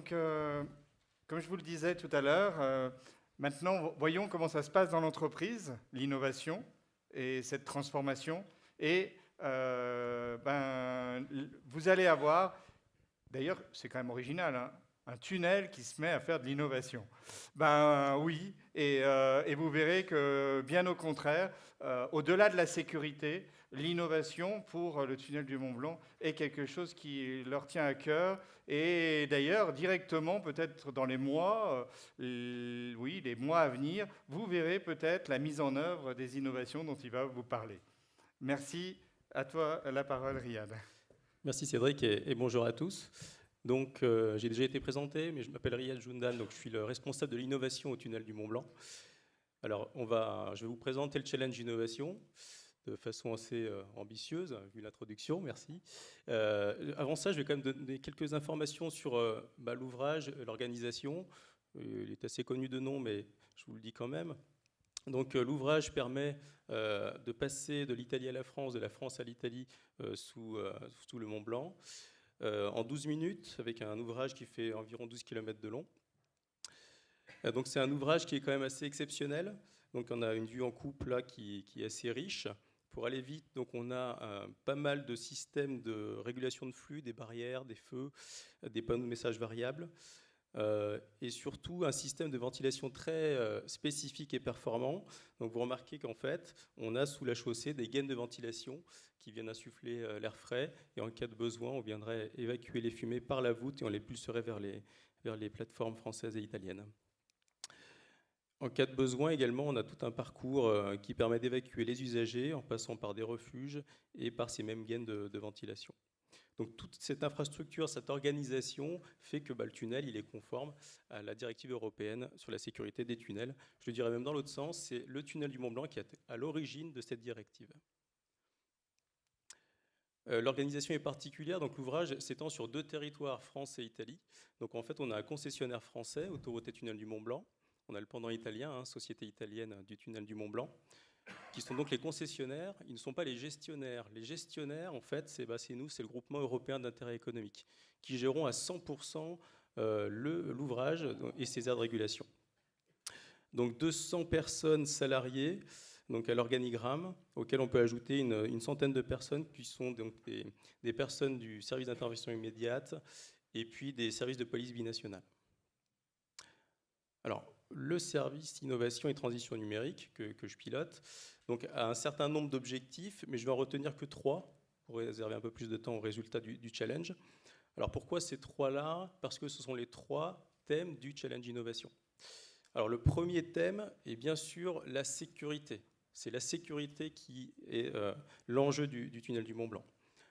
Donc, comme je vous le disais tout à l'heure, maintenant, voyons comment ça se passe dans l'entreprise, l'innovation et cette transformation. Et vous allez avoir, d'ailleurs, c'est quand même original, hein, un tunnel qui se met à faire de l'innovation. Ben oui, et vous verrez que bien au contraire, au-delà de la sécurité, l'innovation pour le tunnel du Mont Blanc est quelque chose qui leur tient à cœur. Et d'ailleurs, directement, peut-être dans les mois, oui, les mois à venir, vous verrez peut-être la mise en œuvre des innovations dont il va vous parler. Merci. À toi la parole, Riyad. Merci Cédric et bonjour à tous. Donc j'ai déjà été présenté, mais je m'appelle Riyad Joundan, donc je suis le responsable de l'innovation au tunnel du Mont Blanc. Alors je vais vous présenter le challenge innovation de façon assez ambitieuse, vu l'introduction, merci. Avant ça, je vais quand même donner quelques informations sur l'ouvrage, l'organisation. Il est assez connu de nom, mais je vous le dis quand même. Donc l'ouvrage permet de passer de l'Italie à la France, de la France à l'Italie sous le Mont Blanc, en 12 minutes, avec un ouvrage qui fait environ 12 km de long. Donc c'est un ouvrage qui est quand même assez exceptionnel. Donc on a une vue en coupe là qui est assez riche. Pour aller vite, donc on a pas mal de systèmes de régulation de flux, des barrières, des feux, des panneaux de messages variables. Et surtout un système de ventilation très spécifique et performant. Donc vous remarquez qu'en fait, on a sous la chaussée des gaines de ventilation qui viennent insuffler l'air frais, et en cas de besoin, on viendrait évacuer les fumées par la voûte et on les pulserait vers les plateformes françaises et italiennes. En cas de besoin également, on a tout un parcours qui permet d'évacuer les usagers en passant par des refuges et par ces mêmes gaines de ventilation. Donc toute cette infrastructure, cette organisation fait que le tunnel il est conforme à la directive européenne sur la sécurité des tunnels. Je le dirais même dans l'autre sens, c'est le tunnel du Mont Blanc qui est à l'origine de cette directive. L'organisation est particulière, donc l'ouvrage s'étend sur 2 territoires, France et Italie. Donc en fait, on a un concessionnaire français, Autoroute et Tunnel du Mont Blanc. On a le pendant italien, Société italienne du tunnel du Mont Blanc, qui sont donc les concessionnaires. Ils ne sont pas les gestionnaires. Les gestionnaires, en fait, c'est nous, c'est le groupement européen d'intérêt économique, qui gérons à 100% l'ouvrage et ses aires de régulation. Donc 200 personnes salariées, donc à l'organigramme, auquel on peut ajouter une centaine de personnes qui sont donc des personnes du service d'intervention immédiate et puis des services de police binationale. Alors, le service innovation et transition numérique que je pilote donc, a un certain nombre d'objectifs, mais je vais en retenir que 3 pour réserver un peu plus de temps au résultat du challenge. Alors pourquoi ces 3-là? Parce que ce sont les 3 thèmes du challenge innovation. Alors le premier thème est bien sûr la sécurité. C'est la sécurité qui est l'enjeu du tunnel du Mont Blanc.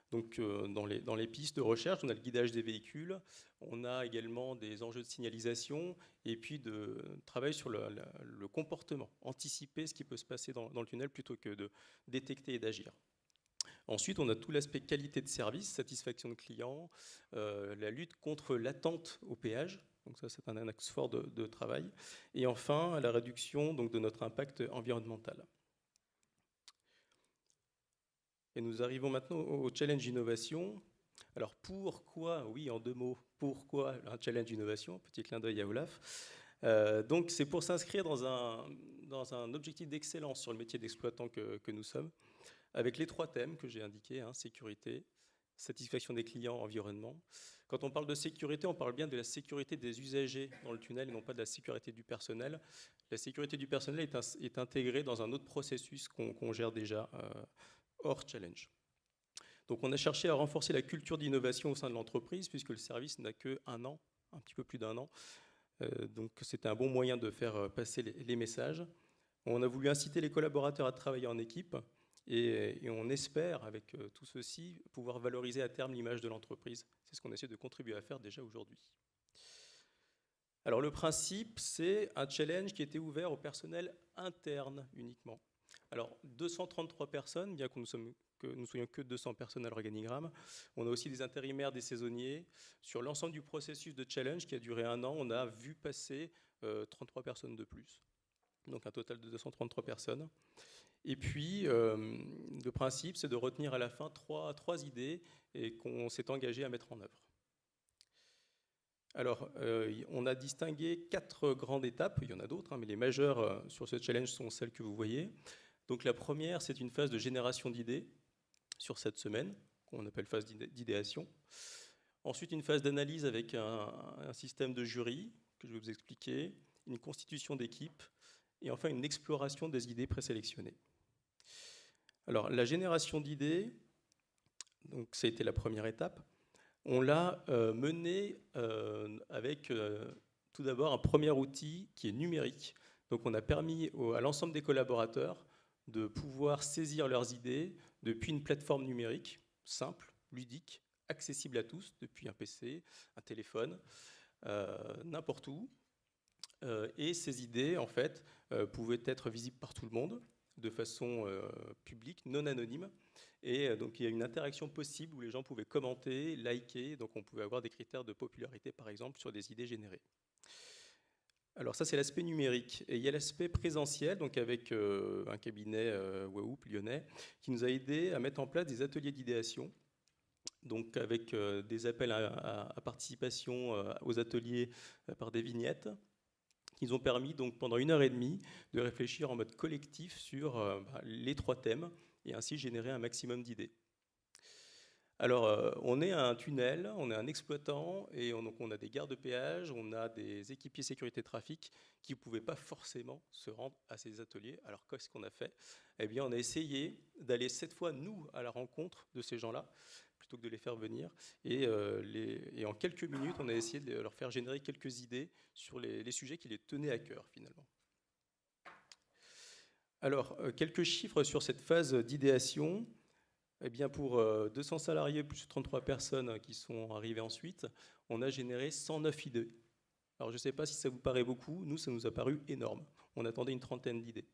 Donc dans les pistes de recherche, on a le guidage des véhicules, on a également des enjeux de signalisation et puis de travail sur le comportement, anticiper ce qui peut se passer dans le tunnel plutôt que de détecter et d'agir. Ensuite, on a tout l'aspect qualité de service, satisfaction de client, la lutte contre l'attente au péage. Donc ça, c'est un axe fort de travail. Et enfin, la réduction donc, de notre impact environnemental. Et nous arrivons maintenant au challenge innovation. Alors pourquoi, oui en 2 mots, pourquoi un challenge innovation? Petit clin d'œil à Olaf. Donc c'est pour s'inscrire dans un objectif d'excellence sur le métier d'exploitant que nous sommes, avec les 3 thèmes que j'ai indiqués, sécurité, satisfaction des clients, environnement. Quand on parle de sécurité, on parle bien de la sécurité des usagers dans le tunnel et non pas de la sécurité du personnel. La sécurité du personnel est intégrée dans un autre processus qu'on gère déjà hors challenge. Donc on a cherché à renforcer la culture d'innovation au sein de l'entreprise puisque le service n'a que 1 an, un petit peu plus d'1 an. Donc c'était un bon moyen de faire passer les messages. On a voulu inciter les collaborateurs à travailler en équipe et on espère avec tout ceci pouvoir valoriser à terme l'image de l'entreprise. C'est ce qu'on essaie de contribuer à faire déjà aujourd'hui. Alors le principe, c'est un challenge qui était ouvert au personnel interne uniquement. Alors 233 personnes, bien que nous soyons que 200 personnes à l'organigramme. On a aussi des intérimaires, des saisonniers. Sur l'ensemble du processus de challenge qui a duré 1 an, on a vu passer 33 personnes de plus. Donc un total de 233 personnes. Et puis, le principe, c'est de retenir à la fin 3 idées et qu'on s'est engagé à mettre en œuvre. Alors, on a distingué 4 grandes étapes, il y en a d'autres, hein, mais les majeures sur ce challenge sont celles que vous voyez. Donc la première, c'est une phase de génération d'idées sur cette semaine, qu'on appelle phase d'idéation. Ensuite, une phase d'analyse avec un système de jury, que je vais vous expliquer, une constitution d'équipe, et enfin une exploration des idées présélectionnées. Alors, la génération d'idées, donc ça a été la première étape, on l'a menée avec tout d'abord un premier outil qui est numérique. Donc on a permis à l'ensemble des collaborateurs de pouvoir saisir leurs idées depuis une plateforme numérique simple, ludique, accessible à tous, depuis un PC, un téléphone, n'importe où. Et ces idées, en fait, pouvaient être visibles par tout le monde, de façon publique, non anonyme. Et donc il y a une interaction possible où les gens pouvaient commenter, liker, donc on pouvait avoir des critères de popularité, par exemple, sur des idées générées. Alors ça, c'est l'aspect numérique. Et il y a l'aspect présentiel, donc avec un cabinet WAOOP lyonnais, qui nous a aidé à mettre en place des ateliers d'idéation, donc avec des appels à participation aux ateliers par des vignettes, qui nous ont permis, donc, pendant 1h30, de réfléchir en mode collectif sur les 3 thèmes, et ainsi générer un maximum d'idées. Alors, on est un tunnel, on est un exploitant, et donc on a des gardes de péage, on a des équipiers sécurité trafic qui ne pouvaient pas forcément se rendre à ces ateliers. Alors, qu'est-ce qu'on a fait? Eh bien, on a essayé d'aller cette fois, nous, à la rencontre de ces gens-là, plutôt que de les faire venir. Et en quelques minutes, on a essayé de leur faire générer quelques idées sur les sujets qui les tenaient à cœur, finalement. Alors, quelques chiffres sur cette phase d'idéation. Eh bien, pour 200 salariés plus 33 personnes qui sont arrivées ensuite, on a généré 109 idées. Alors, je ne sais pas si ça vous paraît beaucoup, nous, ça nous a paru énorme. On attendait une trentaine d'idées.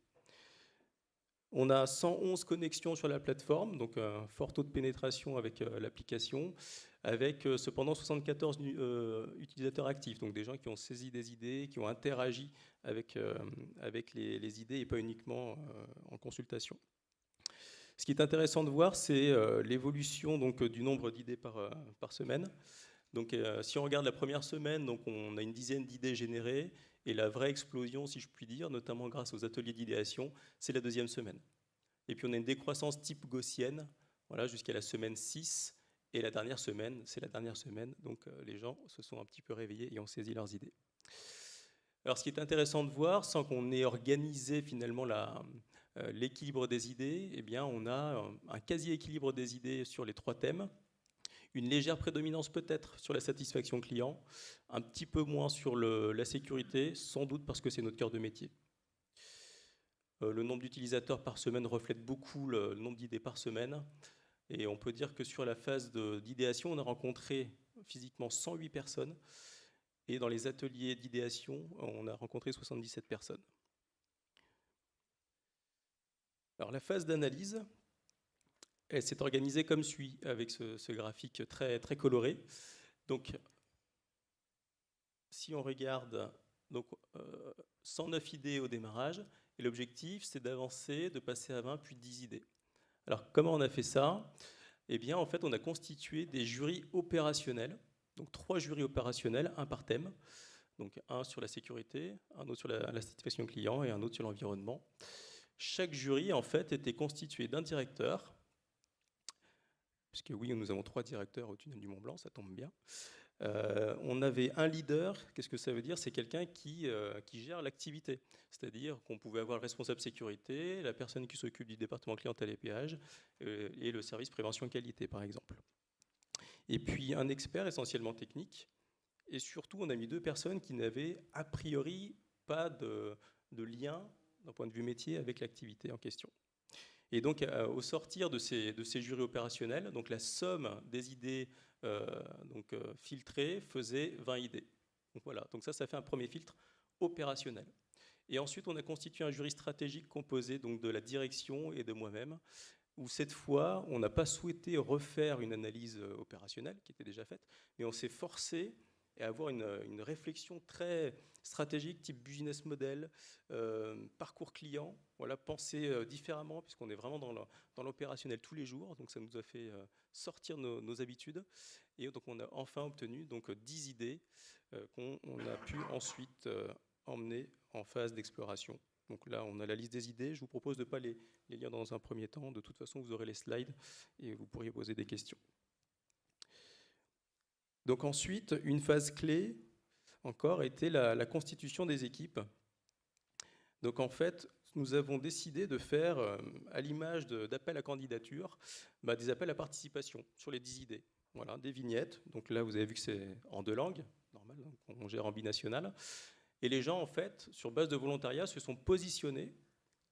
On a 111 connexions sur la plateforme, donc un fort taux de pénétration avec l'application, avec cependant 74 utilisateurs actifs, donc des gens qui ont saisi des idées, qui ont interagi avec les idées et pas uniquement en consultation. Ce qui est intéressant de voir, c'est l'évolution du nombre d'idées par semaine. Donc, si on regarde la première semaine, donc on a une dizaine d'idées générées, et la vraie explosion, si je puis dire, notamment grâce aux ateliers d'idéation, c'est la deuxième semaine. Et puis on a une décroissance type gaussienne, voilà, jusqu'à la semaine 6, et la dernière semaine, c'est la dernière semaine, donc les gens se sont un petit peu réveillés et ont saisi leurs idées. Alors, ce qui est intéressant de voir, sans qu'on ait organisé finalement l'équilibre des idées, eh bien, on a un quasi-équilibre des idées sur les 3 thèmes, une légère prédominance peut-être sur la satisfaction client, un petit peu moins sur la sécurité, sans doute parce que c'est notre cœur de métier. Le nombre d'utilisateurs par semaine reflète beaucoup le nombre d'idées par semaine, et on peut dire que sur la phase d'idéation, on a rencontré physiquement 108 personnes, et dans les ateliers d'idéation, on a rencontré 77 personnes. Alors la phase d'analyse, elle s'est organisée comme suit, avec ce graphique très, très coloré. Donc, si on regarde, 109 idées au démarrage, et l'objectif, c'est d'avancer, de passer à 20, puis 10 idées. Alors, comment on a fait ça? Eh bien, en fait, on a constitué des jurys opérationnels, donc 3 jurys opérationnels, un par thème, donc un sur la sécurité, un autre sur la satisfaction client et un autre sur l'environnement. Chaque jury, en fait, était constitué d'un directeur, puisque oui, nous avons 3 directeurs au tunnel du Mont Blanc, ça tombe bien. On avait un leader. Qu'est-ce que ça veut dire? C'est quelqu'un qui gère l'activité. C'est-à-dire qu'on pouvait avoir le responsable sécurité, la personne qui s'occupe du département clientèle et péage, et le service prévention qualité, par exemple. Et puis un expert essentiellement technique. Et surtout, on a mis 2 personnes qui n'avaient a priori pas de lien d'un point de vue métier avec l'activité en question. Et donc, au sortir de ces jurys opérationnels, donc la somme des idées filtrées faisait 20 idées. Donc voilà, donc ça fait un premier filtre opérationnel. Et ensuite, on a constitué un jury stratégique composé donc de la direction et de moi-même, où cette fois, on n'a pas souhaité refaire une analyse opérationnelle qui était déjà faite, mais on s'est forcé et avoir une réflexion très stratégique, type business model, parcours client, voilà, penser différemment, puisqu'on est vraiment dans l'opérationnel tous les jours, donc ça nous a fait sortir nos habitudes, et donc on a enfin obtenu donc 10 idées qu'on a pu ensuite emmener en phase d'exploration. Donc là, on a la liste des idées. Je vous propose de ne pas les lire dans un premier temps. De toute façon, vous aurez les slides et vous pourriez poser des questions. Donc ensuite, une phase clé encore était la constitution des équipes. Donc en fait, nous avons décidé de faire, à l'image d'appels à candidature, des appels à participation sur les 10 idées. Voilà, des vignettes. Donc là, vous avez vu que c'est en 2 langues, normal, donc on gère en binational. Et les gens, en fait, sur base de volontariat, se sont positionnés,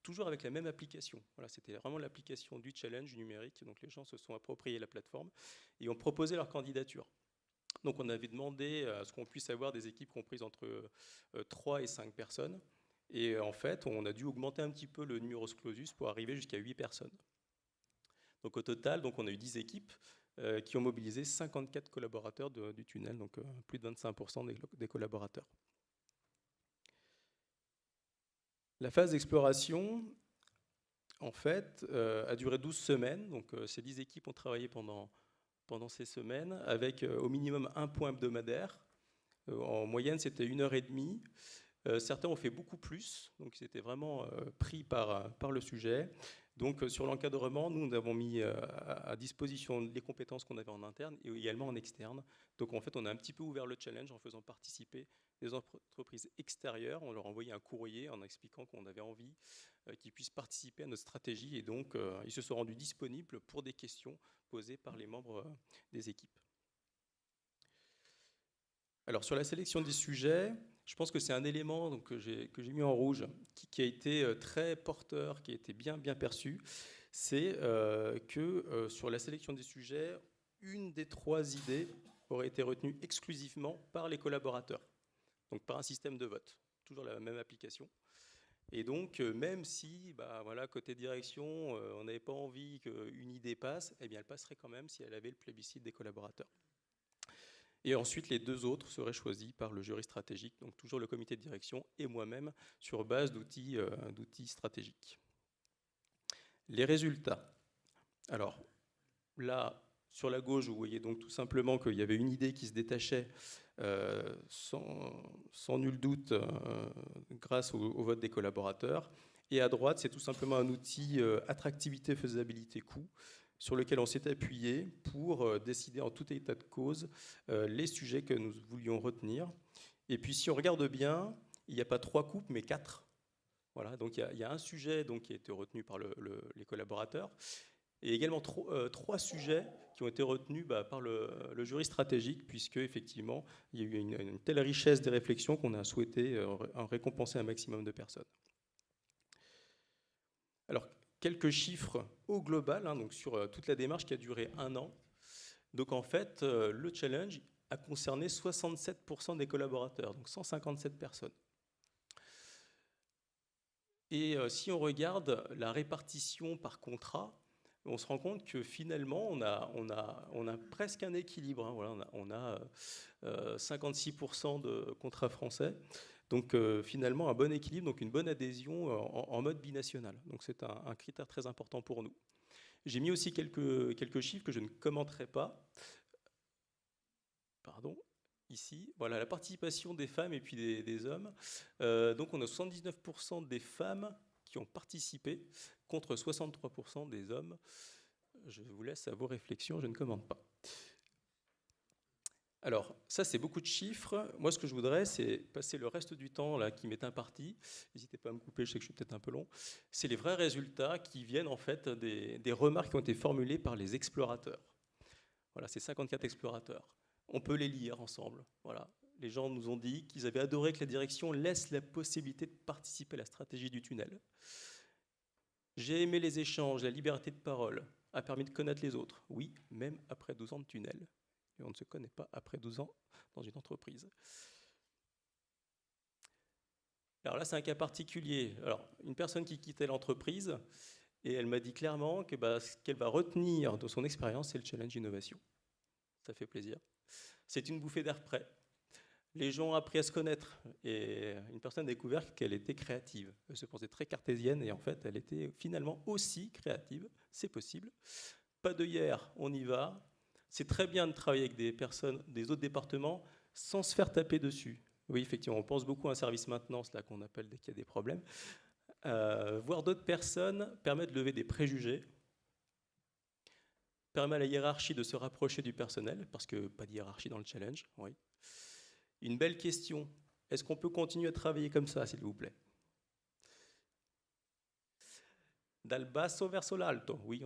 toujours avec la même application. Voilà, c'était vraiment l'application du challenge numérique. Donc les gens se sont appropriés la plateforme et ont proposé leur candidature. Donc on avait demandé à ce qu'on puisse avoir des équipes comprises entre 3 et 5 personnes. Et en fait, on a dû augmenter un petit peu le numerus clausus pour arriver jusqu'à 8 personnes. Donc au total, donc on a eu 10 équipes qui ont mobilisé 54 collaborateurs du tunnel, donc plus de 25% des collaborateurs. La phase d'exploration, en fait, a duré 12 semaines. Donc ces 10 équipes ont travaillé pendant ces semaines avec au minimum un point hebdomadaire. En moyenne, c'était 1h30. Certains ont fait beaucoup plus, donc ils étaient vraiment pris par le sujet. Donc sur l'encadrement, nous avons mis à disposition les compétences qu'on avait en interne et également en externe. Donc en fait, on a un petit peu ouvert le challenge en faisant participer des entreprises extérieures. On leur envoyait un courrier en expliquant qu'on avait envie qu'ils puissent participer à notre stratégie. Et donc, ils se sont rendus disponibles pour des questions posées par les membres des équipes. Alors sur la sélection des sujets, je pense que c'est un élément donc, que j'ai mis en rouge, qui a été très porteur, qui a été bien perçu. C'est que sur la sélection des sujets, une des 3 idées aurait été retenue exclusivement par les collaborateurs, donc par un système de vote, toujours la même application. Et donc, même si, voilà, côté direction, on n'avait pas envie qu'une idée passe, eh bien, elle passerait quand même si elle avait le plébiscite des collaborateurs. Et ensuite, les 2 autres seraient choisis par le jury stratégique, donc toujours le comité de direction et moi-même, sur base d'outils stratégiques. Les résultats. Alors, là, sur la gauche, vous voyez donc tout simplement qu'il y avait une idée qui se détachait sans nul doute grâce au vote des collaborateurs. Et à droite, c'est tout simplement un outil attractivité, faisabilité, coût, sur lequel on s'est appuyé pour décider en tout état de cause les sujets que nous voulions retenir. Et puis si on regarde bien, il n'y a pas 3 coupes, mais 4. Voilà, donc il y a un sujet donc, qui a été retenu par les collaborateurs, et également 3 sujets qui ont été retenus par le jury stratégique, puisque effectivement il y a eu une telle richesse des réflexions qu'on a souhaité en récompenser un maximum de personnes. Alors, quelques chiffres au global, donc sur toute la démarche qui a duré 1 an. Donc en fait, le challenge a concerné 67% des collaborateurs, donc 157 personnes. Et si on regarde la répartition par contrat, on se rend compte que finalement, on a presque un équilibre. Hein, voilà, on a 56% de contrats français. Donc finalement, un bon équilibre, donc une bonne adhésion en mode binational. Donc c'est un critère très important pour nous. J'ai mis aussi quelques chiffres que je ne commenterai pas. Pardon. Ici, voilà, la participation des femmes et puis des hommes. Donc on a 79% des femmes qui ont participé, contre 63% des hommes. Je vous laisse à vos réflexions, je ne commente pas. Alors, ça, c'est beaucoup de chiffres. Moi, ce que je voudrais, c'est passer le reste du temps là, qui m'est imparti. N'hésitez pas à me couper, je sais que je suis peut-être un peu long. C'est les vrais résultats qui viennent en fait des remarques qui ont été formulées par les explorateurs. Voilà, c'est 54 explorateurs. On peut les lire ensemble. Voilà. Les gens nous ont dit qu'ils avaient adoré que la direction laisse la possibilité de participer à la stratégie du tunnel. J'ai aimé les échanges, la liberté de parole a permis de connaître les autres. Oui, même après 12 ans de tunnel. Et on ne se connaît pas après 12 ans dans une entreprise. Alors là, c'est un cas particulier. Alors, une personne qui quittait l'entreprise, et elle m'a dit clairement que ce qu'elle va retenir de son expérience, c'est le challenge innovation. Ça fait plaisir. C'est une bouffée d'air frais. Les gens ont appris à se connaître et une personne a découvert qu'elle était créative. Elle se pensait très cartésienne et en fait, elle était finalement aussi créative. C'est possible. Pas d'œillère, on y va. C'est très bien de travailler avec des personnes des autres départements sans se faire taper dessus. Oui, effectivement, on pense beaucoup à un service maintenance là qu'on appelle dès qu'il y a des problèmes. Voir d'autres personnes permet de lever des préjugés, permet à la hiérarchie de se rapprocher du personnel, parce que pas de hiérarchie dans le challenge, oui. Une belle question, est-ce qu'on peut continuer à travailler comme ça, s'il vous plaît? Dal basso verso l'alto, oui,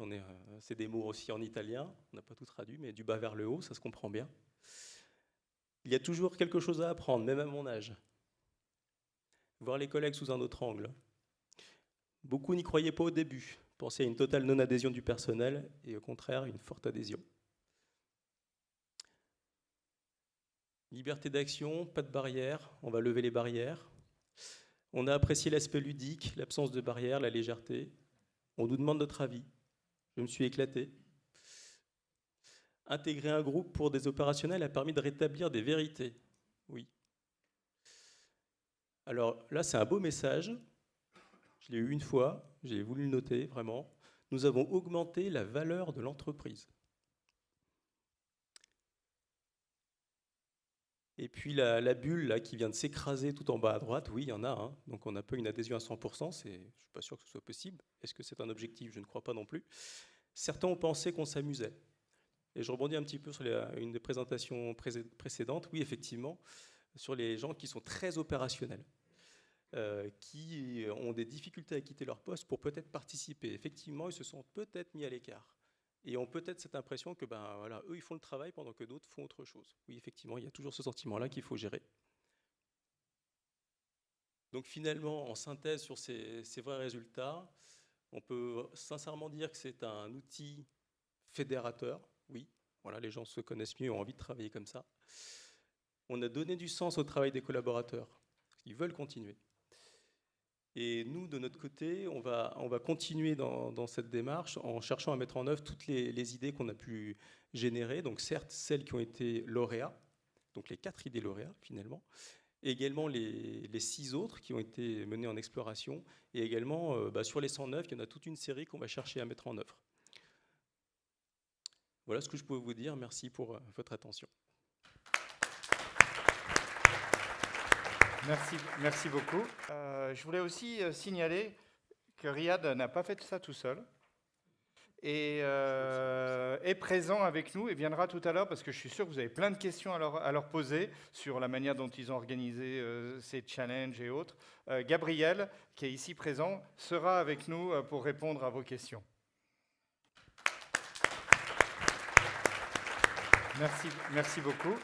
c'est des mots aussi en italien, on n'a pas tout traduit, mais du bas vers le haut, ça se comprend bien. Il y a toujours quelque chose à apprendre, même à mon âge. Voir les collègues sous un autre angle. Beaucoup n'y croyaient pas au début, pensaient à une totale non-adhésion du personnel, et au contraire, une forte adhésion. Liberté d'action, pas de barrières, on va lever les barrières. On a apprécié l'aspect ludique, l'absence de barrières, la légèreté. On nous demande notre avis. Je me suis éclaté. Intégrer un groupe pour des opérationnels a permis de rétablir des vérités. Oui. Alors là, c'est un beau message. Je l'ai eu une fois, j'ai voulu le noter, vraiment. Nous avons augmenté la valeur de l'entreprise. Et puis la bulle là, qui vient de s'écraser tout en bas à droite, oui, il y en a. Hein. Donc on n'a pas une adhésion à 100%, je ne suis pas sûr que ce soit possible. Est-ce que c'est un objectif? Je ne crois pas non plus. Certains ont pensé qu'on s'amusait. Et je rebondis un petit peu sur une des présentations précédentes. Oui, effectivement, sur les gens qui sont très opérationnels, qui ont des difficultés à quitter leur poste pour peut-être participer. Effectivement, ils se sont peut-être mis à l'écart. Et ont peut-être cette impression que voilà, eux, ils font le travail pendant que d'autres font autre chose. Oui, effectivement, il y a toujours ce sentiment-là qu'il faut gérer. Donc finalement, en synthèse sur ces vrais résultats, on peut sincèrement dire que c'est un outil fédérateur. Oui, voilà, les gens se connaissent mieux et ont envie de travailler comme ça. On a donné du sens au travail des collaborateurs. Ils veulent continuer. Et nous, de notre côté, on va continuer dans cette démarche en cherchant à mettre en œuvre toutes les idées qu'on a pu générer. Donc certes, celles qui ont été lauréats, donc les 4 idées lauréats finalement, et également les 6 autres qui ont été menées en exploration, et également sur les 109, il y en a toute une série qu'on va chercher à mettre en œuvre. Voilà ce que je peux vous dire. Merci pour votre attention. Merci beaucoup. Je voulais aussi signaler que Riyad n'a pas fait ça tout seul et est présent avec nous et viendra tout à l'heure parce que je suis sûr que vous avez plein de questions à leur poser sur la manière dont ils ont organisé ces challenges et autres. Gabriel, qui est ici présent, sera avec nous pour répondre à vos questions. Merci beaucoup.